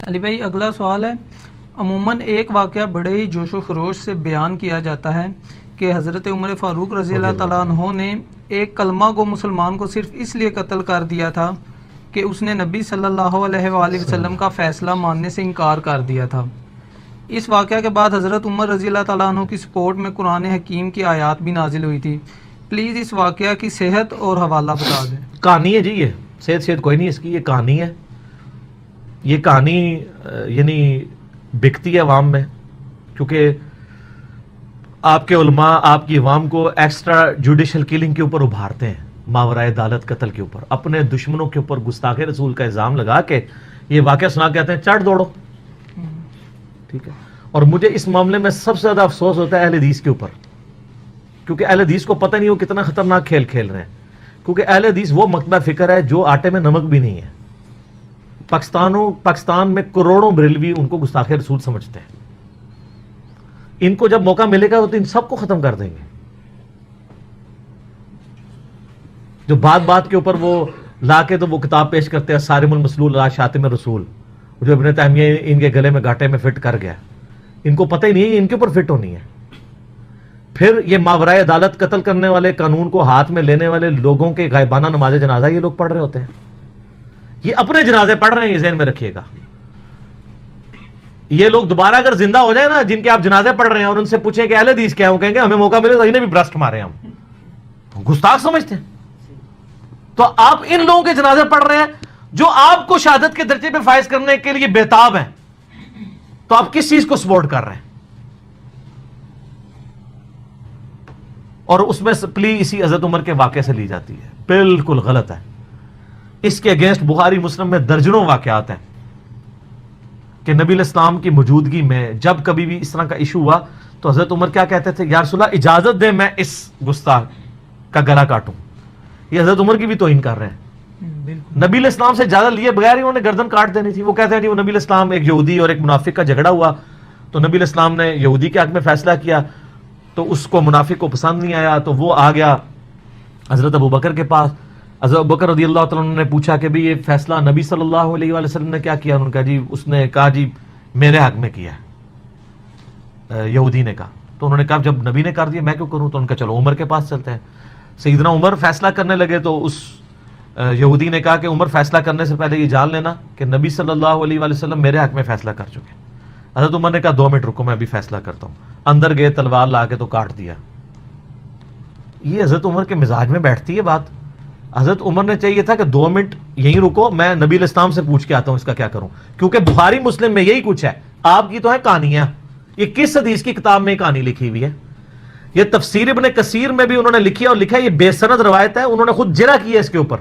علی بھائی اگلا سوال ہے، عموماً ایک واقعہ بڑے ہی جوش و خروش سے بیان کیا جاتا ہے کہ حضرت عمر فاروق رضی اللہ تعالیٰ عنہ نے ایک کلمہ گو مسلمان کو صرف اس لیے قتل کر دیا تھا کہ اس نے نبی صلی اللہ علیہ وآلہ وسلم کا فیصلہ ماننے سے انکار کر دیا تھا۔ اس واقعہ کے بعد حضرت عمر رضی اللہ تعالیٰ عنہ کی سپورٹ میں قرآن حکیم کی آیات بھی نازل ہوئی تھی۔ پلیز اس واقعہ کی صحت اور حوالہ بتا دیں۔ کہانی ہے جی، یہ صحت کوئی نہیں اس کی، یہ کہانی ہے۔ یہ کہانی یعنی بکتی ہے عوام میں، کیونکہ آپ کے علماء آپ کی عوام کو ایکسٹرا جوڈیشل کلنگ کے اوپر ابھارتے ہیں، ماورائے عدالت قتل کے اوپر، اپنے دشمنوں کے اوپر گستاخ رسول کا الزام لگا کے یہ واقعہ سنا کے آتے ہیں چڑھ دوڑو، ٹھیک ہے۔ اور مجھے اس معاملے میں سب سے زیادہ افسوس ہوتا ہے اہل حدیث کے اوپر، کیونکہ اہل حدیث کو پتہ نہیں وہ کتنا خطرناک کھیل کھیل رہے ہیں، کیونکہ اہل حدیث وہ مکتبہ فکر ہے جو آٹے میں نمک بھی نہیں ہے۔ پاکستان میں کروڑوں بریلوی ان کو گستاخ رسول سمجھتے ہیں۔ ان کو جب موقع ملے گا تو ان سب کو ختم کر دیں گے۔ جو بات بات کے اوپر وہ لا کے تو وہ کتاب پیش کرتے ہیں صارم المسلول علی شاتم الرسول، جو ابن تیمیہ ان کے گلے میں گھاٹے میں فٹ کر گیا، ان کو پتہ ہی نہیں ہے ان کے اوپر فٹ ہونی ہے۔ پھر یہ ماورائے عدالت قتل کرنے والے قانون کو ہاتھ میں لینے والے لوگوں کے غائبانہ نماز جنازہ یہ لوگ پڑھ رہے ہوتے ہیں، یہ اپنے جنازے پڑھ رہے ہیں، یہ ذہن میں رکھیے گا۔ یہ لوگ دوبارہ اگر زندہ ہو جائیں نا، جن کے آپ جنازے پڑھ رہے ہیں، اور ان سے پوچھیں کہ اہل حدیث کیا ہے، وہ کہیں گے ہمیں موقع ملے تو انہیں بھی برسٹ مارے، ہم گستاخ سمجھتے ہیں۔ تو آپ ان لوگوں کے جنازے پڑھ رہے ہیں جو آپ کو شہادت کے درجے پہ فائز کرنے کے لیے بےتاب ہیں، تو آپ کس چیز کو سپورٹ کر رہے ہیں؟ اور اس میں پلی اسی حضرت عمر کے واقعے سے لی جاتی ہے، بالکل غلط ہے۔ اس کے اگینسٹ بخاری مسلم میں درجنوں واقعات ہیں کہ نبی علیہ السلام کی موجودگی میں جب کبھی بھی اس طرح کا ایشو ہوا تو حضرت عمر کیا کہتے تھے؟ یا رسول اللہ اجازت دے میں اس گستاخ کا گلا کاٹوں۔ یہ حضرت عمر کی بھی توہین کر رہے ہیں۔ نبی علیہ السلام سے اجازت لیے بغیر ہی انہوں نے گردن کاٹ دینی تھی۔ وہ کہتے ہیں کہ وہ نبی علیہ السلام، ایک یہودی اور ایک منافق کا جھگڑا ہوا تو نبی علیہ السلام نے یہودی کے حق میں فیصلہ کیا، تو اس کو منافق کو پسند نہیں آیا، تو وہ آ گیا حضرت ابوبکر کے پاس۔ حضرت ابوبکر رضی اللہ تعالیٰ عنہ نے پوچھا کہ بھی یہ فیصلہ نبی صلی اللہ علیہ وآلہ وسلم نے کیا کیا؟ انہوں نے کہا جی، اس نے کہا جی میرے حق میں کیا ہے، یہودی نے کہا۔ تو انہوں نے کہا جب نبی نے کر دیا میں کیوں کروں؟ تو ان کا چلو عمر کے پاس چلتے ہیں۔ سیدنا عمر فیصلہ کرنے لگے تو اس یہودی نے کہا کہ عمر فیصلہ کرنے سے پہلے یہ جان لینا کہ نبی صلی اللہ علیہ وآلہ وسلم میرے حق میں فیصلہ کر چکے۔ حضرت عمر نے کہا 2 منٹ رکو، میں ابھی فیصلہ کرتا ہوں۔ اندر گئے، تلوار لا کے تو کاٹ دیا۔ یہ حضرت عمر کے مزاج میں بیٹھتی ہے بات؟ حضرت عمر نے چاہیے تھا کہ 2 منٹ یہیں رکو، میں نبی علیہ السلام سے پوچھ کے آتا ہوں اس کا کیا کروں، کیونکہ بخاری مسلم میں یہی کچھ ہے۔ آپ کی تو ہے کہانیاں، یہ کس حدیث کی کتاب میں کہانی لکھی ہوئی ہے؟ یہ تفسیر ابن کثیر میں بھی انہوں نے لکھی ہے، اور لکھا ہے یہ بے سند روایت ہے، انہوں نے خود جرح کی ہے اس کے اوپر۔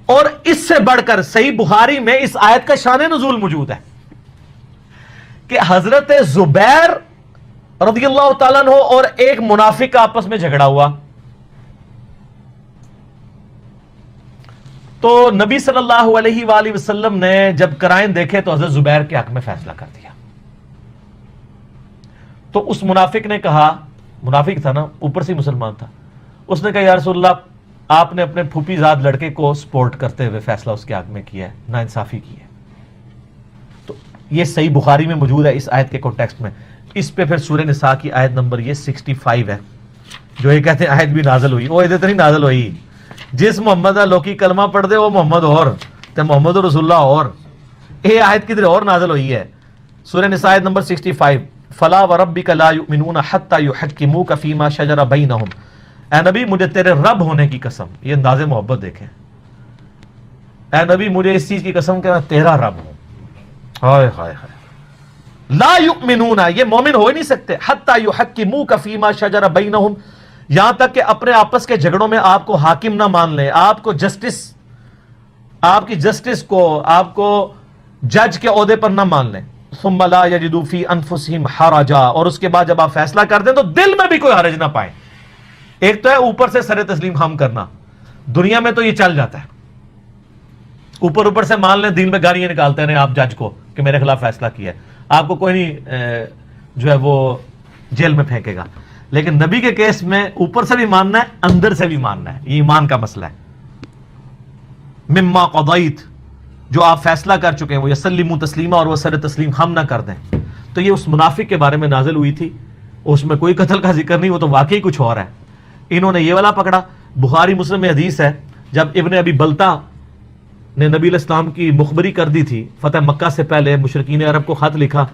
اور اس سے بڑھ کر صحیح بخاری میں اس آیت کا شان نزول موجود ہے کہ حضرت زبیر رضی اللہ تعالیٰ عنہ اور ایک منافق کا آپس میں جھگڑا ہوا، تو نبی صلی اللہ علیہ وآلہ وسلم نے جب قرائن دیکھے تو حضرت زبیر کے حق میں فیصلہ کر دیا۔ تو اس منافق نے کہا، منافق تھا نا، اوپر سے مسلمان تھا، اس نے کہا یا رسول اللہ آپ نے اپنے پھوپھی زاد لڑکے کو سپورٹ کرتے ہوئے فیصلہ اس کے حق میں کیا ہے، ناانصافی کی ہے۔ تو یہ صحیح بخاری میں موجود ہے اس آیت کے کانٹیکسٹ میں۔ اس پہ پھر سورہ نساء کی آیت نمبر یہ 65 ہے، جو یہ کہتے ہیں آیت بھی نازل ہوئی، وہ ادھر نہیں نازل ہوئی، جس محمد لوکی کلمہ پڑھ دے وہ محمد اور تے محمد رسول اللہ اور، یہ آیت کدھر اور نازل ہوئی ہے؟ سورہ نساء آیت نمبر 65، فلا وربک لا یؤمنون حتی یحکموک فیما شجر بینہم۔ اے نبی مجھے تیرے رب ہونے کی قسم، یہ انداز محبت دیکھیں، اے نبی مجھے اس چیز کی قسم کہ میں تیرا رب ہوں، ہائے ہائے ہائے، لا یؤمنون، یہ مومن ہو ہی نہیں سکتے، حتی یحکموک فیما شجر بینہم، یہاں تک کہ اپنے آپس کے جھگڑوں میں آپ کو حاکم نہ مان لیں، آپ کو جسٹس، آپ کی جسٹس کو، آپ کو جج کے عہدے پر نہ مان لیں، ثم لا یجدوا فی انفسہم حرجا، اور اس کے بعد جب آپ فیصلہ کر دیں تو دل میں بھی کوئی حرج نہ پائیں۔ ایک تو ہے اوپر سے سر تسلیم خام کرنا، دنیا میں تو یہ چل جاتا ہے، اوپر سے مان لیں، دل میں گالیاں نکالتے ہیں آپ جج کو کہ میرے خلاف فیصلہ کیا ہے، آپ کو کوئی نہیں جو ہے وہ جیل میں پھینکے گا۔ لیکن نبی کے کیس میں اوپر سے بھی ماننا ہے، اندر سے بھی ماننا ہے، یہ ایمان کا مسئلہ ہے۔ مما قضیت جو آپ فیصلہ کر چکے ہیں وہ یسلموا تسلیما اور وہ سر تسلیم ہم نہ کر دیں. تو یہ اس منافق کے بارے میں نازل ہوئی تھی, اس میں کوئی قتل کا ذکر نہیں, وہ تو واقعی کچھ اور ہے. انہوں نے یہ والا پکڑا. بخاری مسلم میں حدیث ہے, جب ابن ابی بلتا نے نبی علیہ السلام کی مخبری کر دی تھی فتح مکہ سے پہلے, مشرکین عرب کو خط لکھا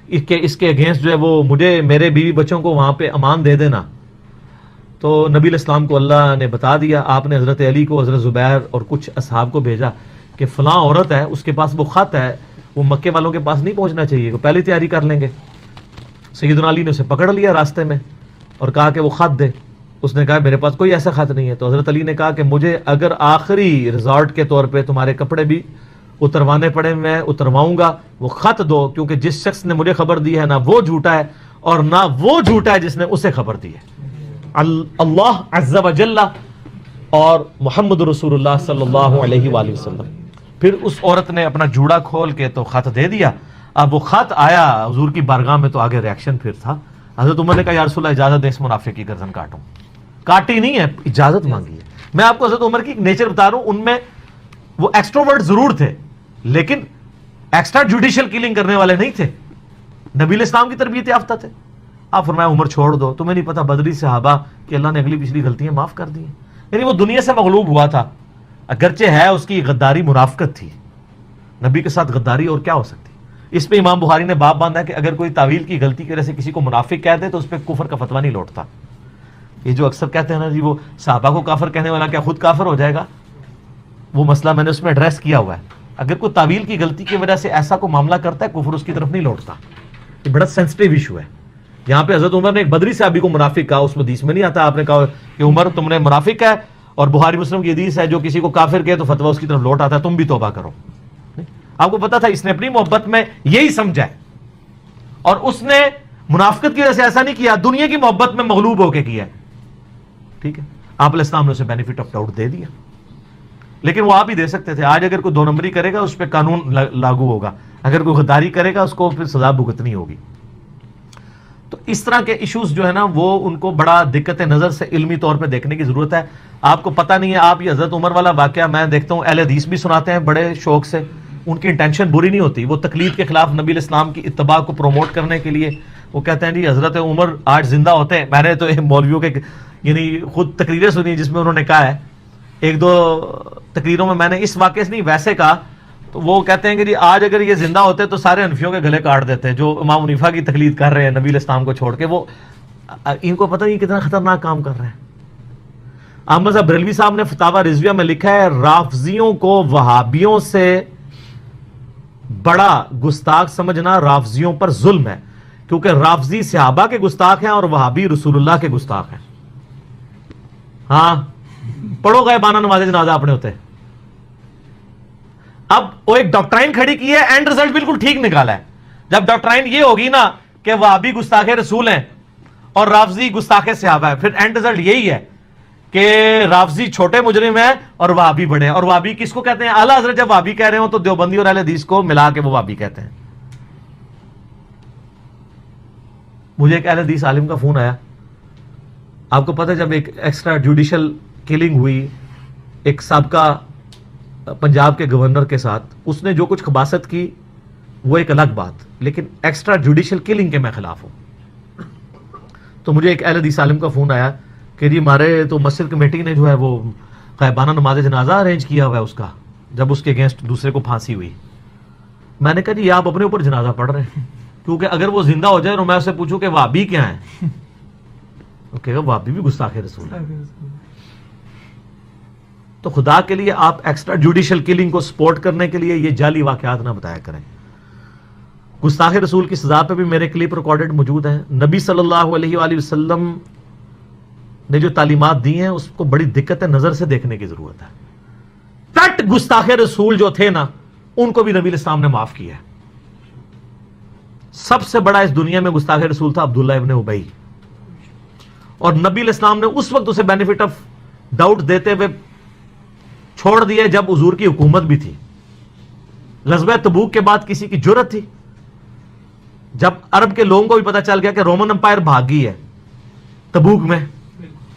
اس کے اگینسٹ جو ہے وہ مجھے میرے بیوی بچوں کو وہاں پہ امان دے دینا, تو نبی علیہ السلام کو اللہ نے بتا دیا. آپ نے حضرت علی کو, حضرت زبیر اور کچھ اصحاب کو بھیجا کہ فلاں عورت ہے, اس کے پاس وہ خط ہے, وہ مکے والوں کے پاس نہیں پہنچنا چاہیے, وہ پہلے تیاری کر لیں گے. سیدنا علی نے اسے پکڑ لیا راستے میں اور کہا کہ وہ خط دے. اس نے کہا میرے پاس کوئی ایسا خط نہیں ہے. تو حضرت علی نے کہا کہ مجھے اگر آخری ریزارٹ کے طور پہ تمہارے کپڑے بھی اتروانے پڑے میں اترواؤں گا, وہ خط دو, کیونکہ جس شخص نے مجھے خبر دی ہے نہ وہ جھوٹا ہے اور نہ وہ جھوٹا ہے جس نے اسے خبر دی ہے. اللہ عز و جل اور محمد رسول اللہ صلی اللہ علیہ وآلہ وسلم. پھر اس عورت نے اپنا جوڑا کھول کے تو خط دے دیا. اب وہ خط آیا حضور کی بارگاہ میں تو آگے ریاکشن پھر تھا. حضرت عمر نے کہا یا رسول اللہ اجازت دیں اس منافق کی گردن کاٹوں. کاٹی نہیں ہے, اجازت مانگی ہے. میں آپ کو حضرت عمر کی نیچر بتا رہا ہوں, ان میں وہ ایکسٹروورٹ ضرور تھے لیکن ایکسٹرا جوڈیشل کلنگ کرنے والے نہیں تھے. نبی علیہ السلام کی تربیت یافتہ تھے. آپ فرمایا عمر چھوڑ دو, تمہیں نہیں پتا بدری صحابہ کہ اللہ نے اگلی پچھلی غلطیاں معاف کر دی ہیں. یعنی وہ دنیا سے مغلوب ہوا تھا, اگرچہ ہے اس کی غداری منافقت تھی, نبی کے ساتھ غداری اور کیا ہو سکتی. اس پہ امام بخاری نے باب باندھا کہ اگر کوئی تعویل کی غلطی کی وجہ سے کسی کو منافق کہہ دے تو اس پہ کفر کا فتویٰ نہیں لوٹتا. یہ جو اکثر کہتے ہیں نا جی وہ صحابہ کو کافر کہنے والا کیا خود کافر ہو جائے گا, وہ مسئلہ میں نے اس میں ایڈریس کیا ہوا ہے. اگر کوئی تعویل کی غلطی کی وجہ سے ایسا کوئی معاملہ کرتا ہے کفر اس کی طرف نہیں لوٹتا. یہ بڑا سینسٹیو ایشو ہے. یہاں پہ حضرت عمر نے ایک بدری صحابی کو منافق کہا, اس حدیث میں نہیں آتا. آپ نے کہا کہ عمر تم نے منافق ہے, اور بخاری مسلم کی حدیث ہے جو کسی کو کافر کہے تو فتویٰ اس کی طرف لوٹ آتا ہے, تم بھی توبہ کرو. آپ کو پتا تھا اس نے اپنی محبت میں یہی سمجھا ہے, اور اس نے منافقت کی وجہ سے ایسا نہیں کیا, دنیا کی محبت میں مغلوب ہو کے کیا ہے. ٹھیک ہے, آپ علیہ السلام نے اسے بینیفٹ آف ڈاؤٹ دے دیا, لیکن وہ آپ ہی دے سکتے تھے. آج اگر کوئی دو نمبری کرے گا اس پہ قانون لاگو ہوگا, اگر کوئی غداری کرے گا اس کو پھر سزا بھگتنی ہوگی. تو اس طرح کے ایشوز جو ہے نا وہ ان کو بڑا دقت نظر سے علمی طور پہ دیکھنے کی ضرورت ہے. آپ کو پتہ نہیں ہے, آپ یہ حضرت عمر والا واقعہ میں دیکھتا ہوں اہل حدیث بھی سناتے ہیں بڑے شوق سے, ان کی انٹینشن بری نہیں ہوتی. وہ تقلید کے خلاف نبی علیہ السلام کی اتباع کو پروموٹ کرنے کے لیے وہ کہتے ہیں جی حضرت عمر آج زندہ ہوتے ہیں. میں نے تو مولویوں کے یعنی خود تقریریں سنی جس میں انہوں نے کہا ہے, ایک دو تقریروں میں نے اس واقعے سے نہیں ویسے کہا, تو وہ کہتے ہیں کہ جی آج اگر یہ زندہ ہوتے تو سارے حنفیوں کے گلے کاٹ دیتے جو امام حنیفہ کی تقلید کر رہے ہیں نبی علیہ السلام کو چھوڑ کے. وہ ان کو پتہ نہیں کتنا خطرناک کام کر رہے ہیں. احمد صاحب بریلوی صاحب نے فتاوی رضویہ میں لکھا ہے رافضیوں کو وہابیوں سے بڑا گستاخ سمجھنا رافضیوں پر ظلم ہے, کیونکہ رافضی صحابہ کے گستاخ ہیں اور وہابی رسول اللہ کے گستاخ ہیں. ہاں پڑھو غائبانہ نماز جنازہ اپنے ہوتے. اب وہ ایک ڈاکٹرائن کھڑی کی ہے, اینڈ رزلٹ بالکل ٹھیک نکالا ہے. جب ڈاکٹرائن یہ ہوگی نا کہ وہابی گستاخ رسول ہیں اور رافضی گستاخ صحابہ ہے, پھر اینڈ رزلٹ یہی ہے کہ رافضی چھوٹے مجرم ہیں اور وہابی بڑے ہیں. اور وہابی کس کو کہتے ہیں؟ اعلیٰ حضرت جب وہابی کہہ رہے ہوں تو دیوبندی اور اہل حدیث کو ملا کے وہ وہابی کہتے ہیں. مجھے ایک اہل حدیث عالم کا فون آیا, آپ کو پتہ جب ایک ایکسٹرا جوڈیشل کلنگ ہوئی ایک سابقہ پنجاب کے گورنر کے ساتھ, اس نے جو کچھ خباثت کی وہ ایک الگ بات, لیکن ایکسٹرا جوڈیشل کلنگ کے میں خلاف ہوں. تو مجھے ایک اہل حدیث عالم کا فون آیا کہ جی ہمارے تو مسجد کمیٹی نے جو ہے وہ غائبانہ نماز جنازہ ارینج کیا ہوا ہے اس کا, جب اس کے اگینسٹ دوسرے کو پھانسی ہوئی. میں نے کہا جی آپ اپنے اوپر جنازہ پڑھ رہے ہیں, کیونکہ اگر وہ زندہ ہو جائے اور میں اسے پوچھوں کہ وہابی کیا ہیں, کہ وہابی بھی گستاخ رسول ہے. تو خدا کے لیے آپ ایکسٹرا جوڈیشل کلنگ کو سپورٹ کرنے کے لیے یہ جعلی واقعات نہ بتایا کریں. گستاخ رسول کی سزا پہ بھی میرے کلپ ریکارڈڈ موجود ہیں. نبی صلی اللہ علیہ وآلہ وسلم نے جو تعلیمات دی ہیں اس کو بڑی دقت نظر سے دیکھنے کی ضرورت ہے. کٹ گستاخ رسول جو تھے نا ان کو بھی نبی علیہ السلام نے معاف کیا ہے. سب سے بڑا اس دنیا میں گستاخ رسول تھا عبداللہ ابن ابی, اور نبی علیہ السلام نے اس وقت اسے بینیفٹ آف ڈاؤٹ دیتے ہوئے چھوڑ دیے جب حضور کی حکومت بھی تھی. غزوہ تبوک کے بعد کسی کی جرت تھی؟ جب عرب کے لوگوں کو بھی پتا چل گیا کہ رومن امپائر بھاگ گئی ہے تبوک میں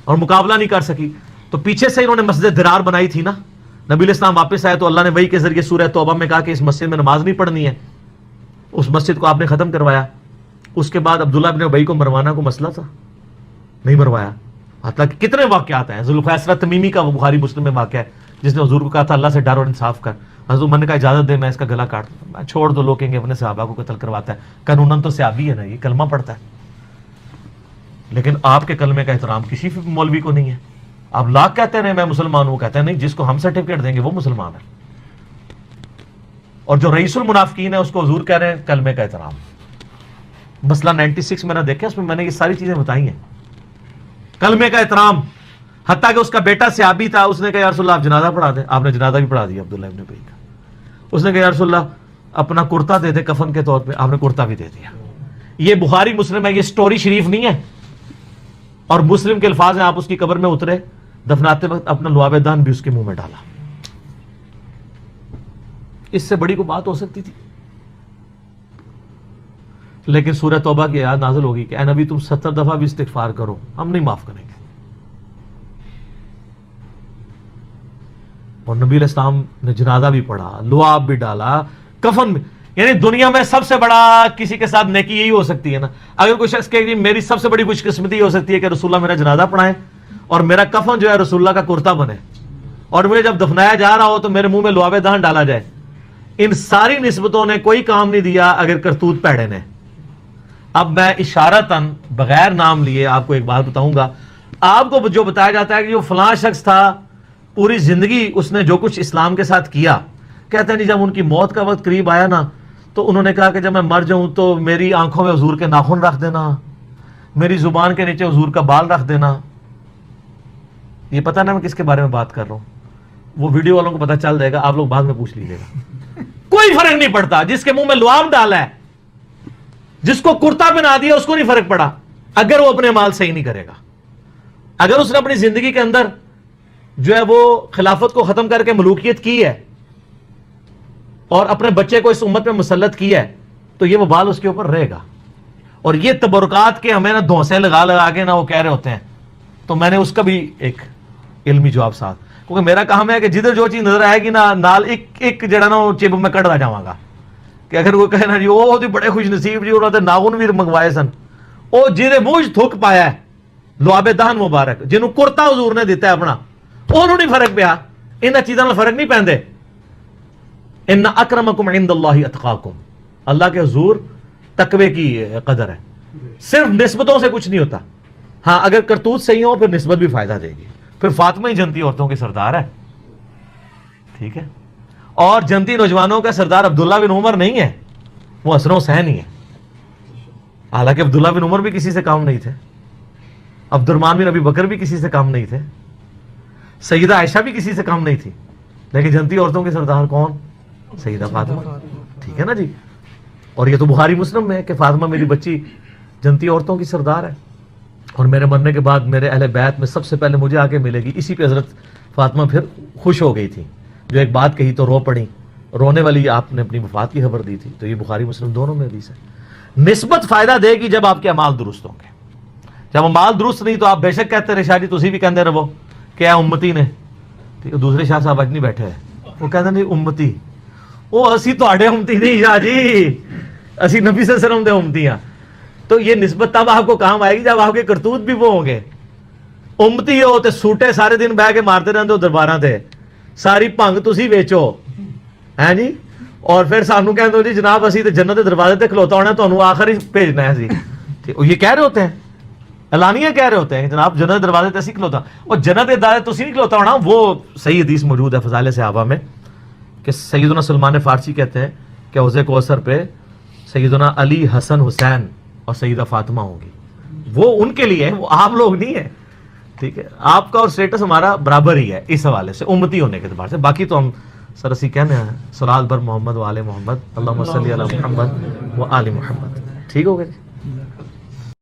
اور مقابلہ نہیں کر سکی, تو پیچھے سے انہوں نے مسجد درار بنائی تھی نا, نبی علیہ السلام واپس آئے تو اللہ نے وحی کے ذریعے سورہ توبہ میں کہا کہ اس مسجد میں نماز نہیں پڑھنی ہے، اس مسجد کو آپ نے ختم کروایا. اس کے بعد عبداللہ ابن ابی کو مروانا کو مسئلہ تھا، نہیں مروایا. حتیٰ کہ کتنے واقعات ہیں. ذوالخیسرہ تمیمی کا وہ بخاری مسلم میں واقعہ ہے جس نے حضور کو کہا تھا اللہ سے ڈر اور انصاف کر. حضرت عمر نے کہا اجازت دے میں اس کا گلا کاٹ دوں. میں چھوڑ دو، لوگ کہیں گے اپنے صحابہ کو قتل کرواتا ہے. قانوناً تو صحابی ہے نا، یہ کلمہ پڑھتا ہے، لیکن آپ کے کلمے کا احترام کسی مولوی کو نہیں ہے. آپ لاکھ کہتے ہیں میں مسلمان ہوں، کہتے ہیں نہیں جس کو ہم سرٹیفکیٹ دیں گے وہ مسلمان ہے. اور جو رئیس المنافقین ہے اس کو حضور کہہ رہے ہیں کلمے کا احترام. مسئلہ 96 میں نے دیکھا، اس میں میں نے یہ ساری چیزیں بتائی ہیں. کلمے کا احترام، حتیٰ کہ اس کا بیٹا صحابی تھا، اس نے کہا یا رسول اللہ آپ جنازہ پڑھا دیں. آپ نے جنازہ بھی پڑھا دیا عبداللہ ابن ابی کا. اس نے کہا یا رسول اللہ اپنا کرتا دے دے کفن کے طور پہ. آپ نے کرتا بھی دے دیا. یہ بخاری مسلم ہے، یہ سٹوری شریف نہیں ہے. اور مسلم کے الفاظ ہیں، آپ اس کی قبر میں اترے، دفناتے وقت اپنا لعاب دہن بھی اس کے منہ میں ڈالا. اس سے بڑی کوئی بات ہو سکتی تھی؟ لیکن سورہ توبہ کی آیات نازل ہوگی کہ اے نبی تم 70 دفعہ بھی استغفار کرو، ہم نہیں معاف کریں گے. اور نبی علیہ السلام نے جنازہ بھی پڑھا، لعاب بھی ڈالا، کفن بھی. یعنی دنیا میں سب سے بڑا کسی کے ساتھ نیکی یہی ہو سکتی ہے نا. اگر کوئی شخص کہے کہ میری سب سے بڑی خوش قسمتی ہو سکتی ہے کہ رسول اللہ میرا جنازہ پڑھائیں اور میرا کفن جو ہے رسول اللہ کا کرتا بنے، اور مجھے جب دفنایا جا رہا ہو تو میرے منہ میں لعاب دہن ڈالا جائے. ان ساری نسبتوں نے کوئی کام نہیں دیا اگر کرتوت پیڑے نے. اب میں اشارتاً بغیر نام لیے آپ کو ایک بات بتاؤں گا. آپ کو جو بتایا جاتا ہے کہ جو فلاں شخص تھا پوری زندگی اس نے جو کچھ اسلام کے ساتھ کیا، کہتے ہیں جب ان کی موت کا وقت قریب آیا نا تو انہوں نے کہا کہ جب میں مر جاؤں تو میری آنکھوں میں حضور کے ناخن رکھ دینا، میری زبان کے نیچے حضور کا بال رکھ دینا. یہ پتہ نا میں کس کے بارے میں بات کر رہا ہوں، وہ ویڈیو والوں کو پتہ چل جائے گا، آپ لوگ بعد میں پوچھ لیجیے گا. کوئی فرق نہیں پڑتا. جس کے منہ میں لعاب ڈالا ہے، جس کو کرتا بنا دیا، اس کو نہیں فرق پڑا اگر وہ اپنے مال صحیح نہیں کرے گا. اگر اس نے اپنی زندگی کے اندر جو ہے وہ خلافت کو ختم کر کے ملوکیت کی ہے اور اپنے بچے کو اس امت میں مسلط کیا ہے تو یہ وہ بال اس کے اوپر رہے گا. اور یہ تبرکات کے ہمیں نا دھونسے لگا لگا کے نا وہ کہہ رہے ہوتے ہیں، تو میں نے اس کا بھی ایک علمی جواب ساتھ، کیونکہ میرا کام ہے کہ جدھر جو چیز نظر آئے گی نا نال ایک جڑا نا وہ چپ میں کٹ جاواں گا کہ اگر وہ کہنا جی وہ تو بڑے خوش نصیب جی انہوں نے ناخن بھی منگوائے سن، وہ جہدے منہ تھک پایا ہے لعاب دہن مبارک، جنہوں کرتا حضور نے دیتا ہے اپنا، انہوں نہیں فرق پیا. ان چیزوں میں فرق نہیں پیندے. ان اکرمکم عند اللہ اتقاکم، اللہ کے حضور تقوی کی قدر ہے. صرف نسبتوں سے کچھ نہیں ہوتا. ہاں اگر کرتوت صحیح ہو پھر نسبت بھی فائدہ دے گی. پھر فاطمہ ہی جنتی عورتوں کے سردار ہے، ٹھیک ہے. اور جنتی نوجوانوں کا سردار عبداللہ بن عمر نہیں ہے، وہ حسن و حسین ہی ہے. حالانکہ عبداللہ بن عمر بھی کسی سے کام نہیں تھے، عبد الرحمن بن ابی بکر بھی کسی سے کام نہیں تھے، سیدہ عائشہ بھی کسی سے کام نہیں تھی، لیکن جنتی عورتوں کے سردار کون؟ سیدہ فاطمہ. ٹھیک ہے نا جی. اور یہ تو بخاری مسلم میں ہے کہ فاطمہ میری بچی جنتی عورتوں کی سردار ہے، اور میرے مرنے کے بعد میرے اہل بیت میں سب سے پہلے مجھے آ کے ملے گی. اسی پہ حضرت فاطمہ پھر خوش ہو گئی تھی، جو ایک بات کہی تو رو پڑی. رونے والی آپ نے اپنی وفات کی خبر دی تھی. تو یہ بخاری مسلم دونوں میں حدیث ہے. نسبت فائدہ دے گی جب آپ کے اعمال درست ہوں گے. جب اعمال درست نہیں تو آپ بے شک کہتے رہے شاہ جی تسی بھی کہندے رہو کہ اے امتی نے. دوسرے شاہ صاحب اج نہیں بیٹھے ہیں، وہ کہتے نہیں امتی، وہ اسی تواڈے امتی نہیں شاہ جی، اسی نبی صلی اللہ علیہ وسلم دے امتی ہیں. تو یہ نسبت تب آپ کو کام آئے گی جب آپ کے کرتوت بھی وہ ہوں گے. امتی ہو تے سوٹے سارے دن بہ کے مارتے رہتے ہو درباراں تے، ساری بھنگ تسی ویچو ہیں جی، اور پھر سانو کہندے ہو جی جناب اسی تے جنت دے دروازے تے کھلوتا ہونا، تانوں آخر ہی بھیجنا ہے جی. یہ کہہ رہے ہوتے ہیں، اعلانیہ کہہ رہے ہوتے ہیں کہ جناب جنت دے دروازے تے اسی کھلوتا، اور جنت دے دروازے تسی نہیں کھلوتا ہونا. وہ صحیح حدیث موجود ہے فضائل صحابہ میں کہ سیدنا سلمان فارسی کہتے ہیں کہ حوض کوثر پہ سیدنا علی، حسن، حسین اور سیدہ فاطمہ ہوں گی. وہ ان کے لیے ہیں، وہ آپ لوگ نہیں ہیں. ٹھیک ہے، آپ کا اور اسٹیٹس ہمارا برابر ہی ہے اس حوالے سے، امتی ہونے کے اعتبار سے. باقی تو ہم سر اسی کہنے ہیں صلاۃ بر محمد و آل محمد، اللہم صلی علی محمد و آل محمد. ٹھیک ہو گیا جی.